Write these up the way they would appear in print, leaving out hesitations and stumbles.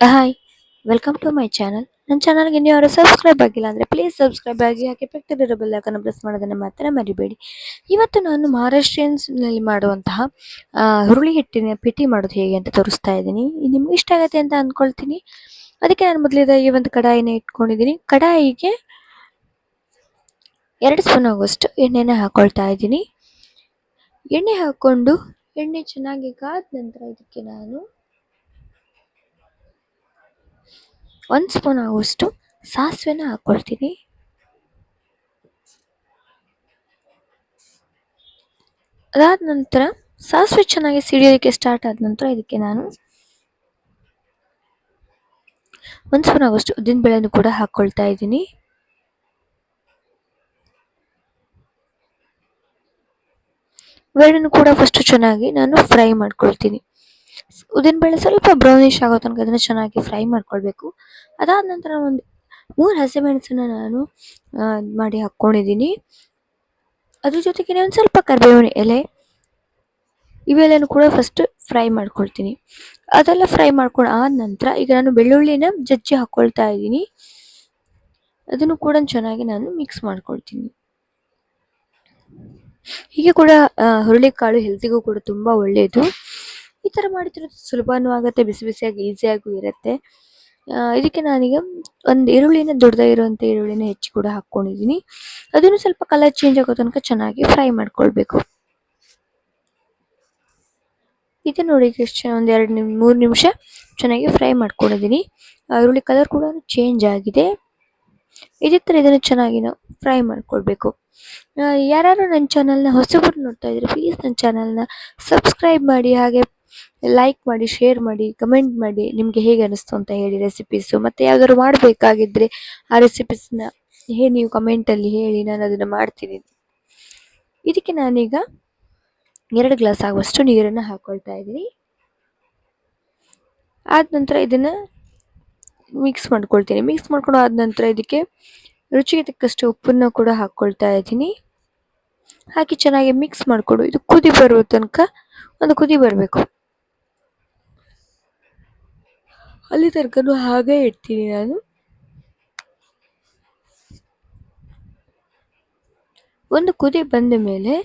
Hi, welcome to my channel. ನನ್ನ ಚಾನಲ್ಗೆ ನೀವು ಯಾರು ಸಬ್ಸ್ಕ್ರೈಬ್ ಆಗಿಲ್ಲ ಅಂದರೆ ಪ್ಲೀಸ್ ಸಬ್ಸ್ಕ್ರೈಬ್ ಆಗಿ ಹಾಗೆ ಪಕ್ಕದಲ್ಲಿರೋ ಬೆಲ್ ಐಕಾನ್ ಪ್ರೆಸ್ ಮಾಡೋದನ್ನು ಮಾತ್ರ ಮರಿಬೇಡಿ. ಇವತ್ತು ನಾನು ಮಹಾರಾಷ್ಟ್ರೀಯನ್ಸ್ನಲ್ಲಿ ಮಾಡುವಂತಹ ಹುರುಳಿ ಹಿಟ್ಟಿನ ಪಿಟಿ ಮಾಡೋದು ಹೇಗೆ ಅಂತ ತೋರಿಸ್ತಾ ಇದ್ದೀನಿ. ಇದು ನಿಮ್ಗೆ ಇಷ್ಟ ಆಗುತ್ತೆ ಅಂತ ಅಂದ್ಕೊಳ್ತೀನಿ. ಅದಕ್ಕೆ ನಾನು ಮೊದಲಿದಾಗಿ ಒಂದು ಕಡಾಯಿನ ಇಟ್ಕೊಂಡಿದ್ದೀನಿ. ಕಡಾಯಿಗೆ 2 ಸ್ಪೂನ್ ಆಗುವಷ್ಟು ಎಣ್ಣೆನ ಹಾಕೊಳ್ತಾ ಇದ್ದೀನಿ. ಎಣ್ಣೆ ಹಾಕ್ಕೊಂಡು ಎಣ್ಣೆ ಚೆನ್ನಾಗಿ ಕಾದ ನಂತರ ಇದಕ್ಕೆ ನಾನು 1 ಸ್ಪೂನ್ ಆಗುವಷ್ಟು ಸಾಸಿವೆನ ಹಾಕ್ಕೊಳ್ತೀನಿ. ಅದಾದ ನಂತರ ಸಾಸಿವೆ ಚೆನ್ನಾಗಿ ಸಿಡಿಯೋದಕ್ಕೆ ಸ್ಟಾರ್ಟ್ ಆದ ನಂತರ ಇದಕ್ಕೆ ನಾನು 1 ಸ್ಪೂನ್ ಆಗುವಷ್ಟು ಉದ್ದಿನ ಬೇಳೆನೂ ಕೂಡ ಹಾಕ್ಕೊಳ್ತಾ ಇದ್ದೀನಿ. ಇವೆರಡನ್ನು ಕೂಡ ಫಸ್ಟ್ ಚೆನ್ನಾಗಿ ನಾನು ಫ್ರೈ ಮಾಡ್ಕೊಳ್ತೀನಿ. ಉದ್ದಿನ ಬೇಳೆ ಸ್ವಲ್ಪ ಬ್ರೌನಿಶ್ ಆಗೋ ತನಕ ಅದನ್ನು ಚೆನ್ನಾಗಿ ಫ್ರೈ ಮಾಡ್ಕೊಳ್ಬೇಕು. ಅದಾದ ನಂತರ ಒಂದು 3 ಹಸಿಮೆಣಸನ್ನ ನಾನು ಮಾಡಿ ಹಾಕ್ಕೊಂಡಿದ್ದೀನಿ. ಅದ್ರ ಜೊತೆಗೆ ಒಂದು ಸ್ವಲ್ಪ ಕರಿಬೇವಿನ ಎಲೆ, ಇವೆಲ್ಲನೂ ಕೂಡ ಫಸ್ಟ್ ಫ್ರೈ ಮಾಡ್ಕೊಳ್ತೀನಿ. ಅದೆಲ್ಲ ಫ್ರೈ ಮಾಡ್ಕೊಂಡು ಆದ ನಂತರ ಈಗ ನಾನು ಬೆಳ್ಳುಳ್ಳಿನ ಜಜ್ಜಿ ಹಾಕ್ಕೊಳ್ತಾ ಇದ್ದೀನಿ. ಅದನ್ನು ಕೂಡ ಚೆನ್ನಾಗಿ ನಾನು ಮಿಕ್ಸ್ ಮಾಡ್ಕೊಳ್ತೀನಿ. ಹೀಗೆ ಕೂಡ ಹುರುಳಿಕಾಳು ಹೆಲ್ತಿಗೂ ಕೂಡ ತುಂಬ ಒಳ್ಳೆಯದು. ಈ ಥರ ಮಾಡಿತಿರೋದು ಸುಲಭನೂ ಆಗುತ್ತೆ, ಬಿಸಿ ಬಿಸಿಯಾಗಿ ಈಸಿಯಾಗೂ ಇರುತ್ತೆ. ಇದಕ್ಕೆ ನಾನೀಗ ಒಂದು ಈರುಳ್ಳಿನ ದೊಡ್ಡದಾಗಿರುವಂಥ ಈರುಳ್ಳಿನ ಹೆಚ್ಚಿ ಕೂಡ ಹಾಕ್ಕೊಂಡಿದ್ದೀನಿ. ಅದನ್ನು ಸ್ವಲ್ಪ ಕಲರ್ ಚೇಂಜ್ ಆಗೋ ತನಕ ಚೆನ್ನಾಗಿ ಫ್ರೈ ಮಾಡ್ಕೊಳ್ಬೇಕು. ಇದು ನೋಡಿ ಎಷ್ಟು ಒಂದು 2-3 ನಿಮಿಷ ಚೆನ್ನಾಗಿ ಫ್ರೈ ಮಾಡ್ಕೊಂಡಿದ್ದೀನಿ. ಈರುಳ್ಳಿ ಕಲರ್ ಕೂಡ ಚೇಂಜ್ ಆಗಿದೆ. ಇದೇ ಥರ ಇದನ್ನು ಚೆನ್ನಾಗಿ ನಾವು ಫ್ರೈ ಮಾಡ್ಕೊಳ್ಬೇಕು. ಯಾರು ನನ್ನ ಚಾನಲ್ನ ಹೊಸಬರು ನೋಡ್ತಾ ಇದ್ರೆ ಪ್ಲೀಸ್ ನನ್ನ ಚಾನಲ್ನ ಸಬ್ಸ್ಕ್ರೈಬ್ ಮಾಡಿ, ಹಾಗೆ ಲೈಕ್ ಮಾಡಿ, ಶೇರ್ ಮಾಡಿ, ಕಮೆಂಟ್ ಮಾಡಿ ನಿಮಗೆ ಹೇಗೆ ಅನ್ನಿಸ್ತು ಅಂತ ಹೇಳಿ ರೆಸಿಪೀಸು. ಮತ್ತು ಯಾವ್ದಾದ್ರು ಮಾಡಬೇಕಾಗಿದ್ದರೆ ಆ ರೆಸಿಪೀಸ್ನ ನೀವು ಕಮೆಂಟಲ್ಲಿ ಹೇಳಿ, ನಾನು ಅದನ್ನು ಮಾಡ್ತೀನಿ. ಇದಕ್ಕೆ ನಾನೀಗ 2 ಗ್ಲಾಸ್ ಆಗುವಷ್ಟು ನೀರನ್ನು ಹಾಕ್ಕೊಳ್ತಾ ಇದ್ದೀನಿ. ಆದ ನಂತರ ಇದನ್ನು ಮಿಕ್ಸ್ ಮಾಡ್ಕೊಳ್ತೀನಿ. ಮಿಕ್ಸ್ ಮಾಡ್ಕೊಂಡು ಆದ ನಂತರ ಇದಕ್ಕೆ ರುಚಿಗೆ ತಕ್ಕಷ್ಟು ಉಪ್ಪನ್ನು ಕೂಡ ಹಾಕ್ಕೊಳ್ತಾ ಇದ್ದೀನಿ. ಹಾಕಿ ಚೆನ್ನಾಗಿ ಮಿಕ್ಸ್ ಮಾಡಿಕೊಡು. ಇದು ಕುದಿ ಬರುವ ತನಕ ಒಂದು ಕುದಿ ಬರಬೇಕು, ಅಲ್ಲಿ ತನಕನೂ ಹಾಗೆ ಇಡ್ತೀನಿ ನಾನು. ಒಂದು ಕುದಿ ಬಂದ ಮೇಲೆ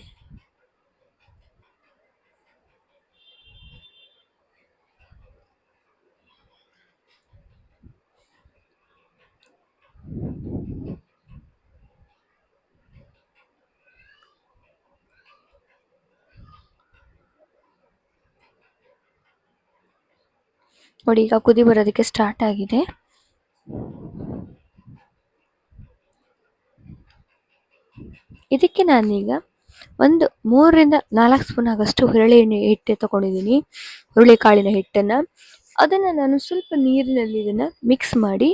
ನೋಡಿ, ಈಗ ಕುದಿ ಬರೋದಕ್ಕೆ ಸ್ಟಾರ್ಟ್ ಆಗಿದೆ. ಇದಕ್ಕೆ ನಾನೀಗ ಒಂದು 3-4 ಸ್ಪೂನ್ ಆಗೋಷ್ಟು ಹುರುಳಿ ಹಿಟ್ಟು ತಗೊಂಡಿದ್ದೀನಿ, ಹುರುಳಿಕಾಳಿನ ಹಿಟ್ಟನ್ನು. ಅದನ್ನು ನಾನು ಸ್ವಲ್ಪ ನೀರಿನಲ್ಲಿ ಇದನ್ನು ಮಿಕ್ಸ್ ಮಾಡಿ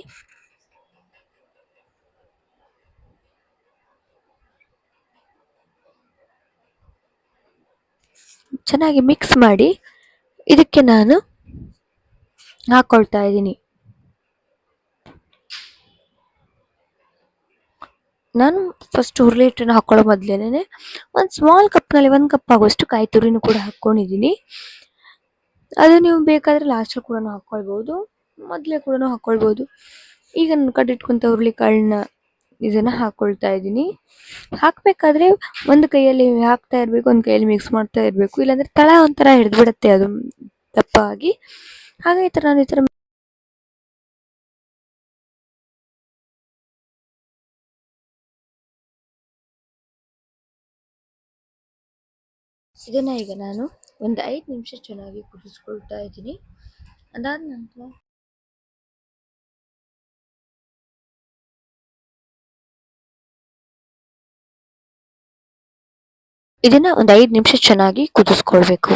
ಚೆನ್ನಾಗಿ ಮಿಕ್ಸ್ ಮಾಡಿ ಇದಕ್ಕೆ ನಾನು ಹಾಕ್ಕೊಳ್ತಾ ಇದ್ದೀನಿ. ನಾನು ಫಸ್ಟ್ ಹುರುಳಿ ಹಿಟ್ಟನ್ನು ಹಾಕ್ಕೊಳ್ಳೋ ಮೊದಲೇನೆ ಒಂದು ಸ್ಮಾಲ್ ಕಪ್ನಲ್ಲಿ 1 ಕಪ್ ಆಗುವಷ್ಟು ಕಾಯಿ ತುರಿನೂ ಕೂಡ ಹಾಕ್ಕೊಂಡಿದ್ದೀನಿ. ಅದು ನೀವು ಬೇಕಾದರೆ ಲಾಸ್ಟಲ್ಲಿ ಕೂಡ ಹಾಕ್ಕೊಳ್ಬೋದು, ಮೊದಲೇ ಕೂಡ ಹಾಕ್ಕೊಳ್ಬೋದು. ಈಗ ನಾನು ಕಟ್ಟಿಟ್ಕೊಂತ ಹುರುಳಿಕಾಳನ್ನ ಇದನ್ನು ಹಾಕ್ಕೊಳ್ತಾ ಇದ್ದೀನಿ. ಹಾಕಬೇಕಾದ್ರೆ ಒಂದು ಕೈಯಲ್ಲಿ ಹಾಕ್ತಾ ಇರಬೇಕು, ಒಂದು ಕೈಯಲ್ಲಿ ಮಿಕ್ಸ್ ಮಾಡ್ತಾ ಇರಬೇಕು, ಇಲ್ಲಾಂದರೆ ತಳ ಒಂಥರ ಹಿಡಿದ್ಬಿಡುತ್ತೆ ಅದು ದಪ್ಪಾಗಿ. ಹಾಗೆ ಈ ಥರ ನಾನು ಈ ಥರ ಇದನ್ನು ಈಗ ನಾನು ಒಂದು 5 ನಿಮಿಷ ಚೆನ್ನಾಗಿ ಕುದಿಸ್ಕೊಳ್ತಾ ಇದ್ದೀನಿ. ಅದಾದ ನಂತರ ಇದನ್ನು ಒಂದು 5 ನಿಮಿಷ ಚೆನ್ನಾಗಿ ಕುದಿಸ್ಕೊಳ್ಬೇಕು.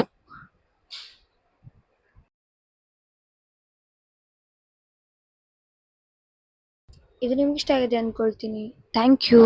ಇದು ನಿಮ್ಗೆ ಇಷ್ಟ ಆಗಿದೆ ಅಂದ್ಕೊಳ್ತೀನಿ. Thank you.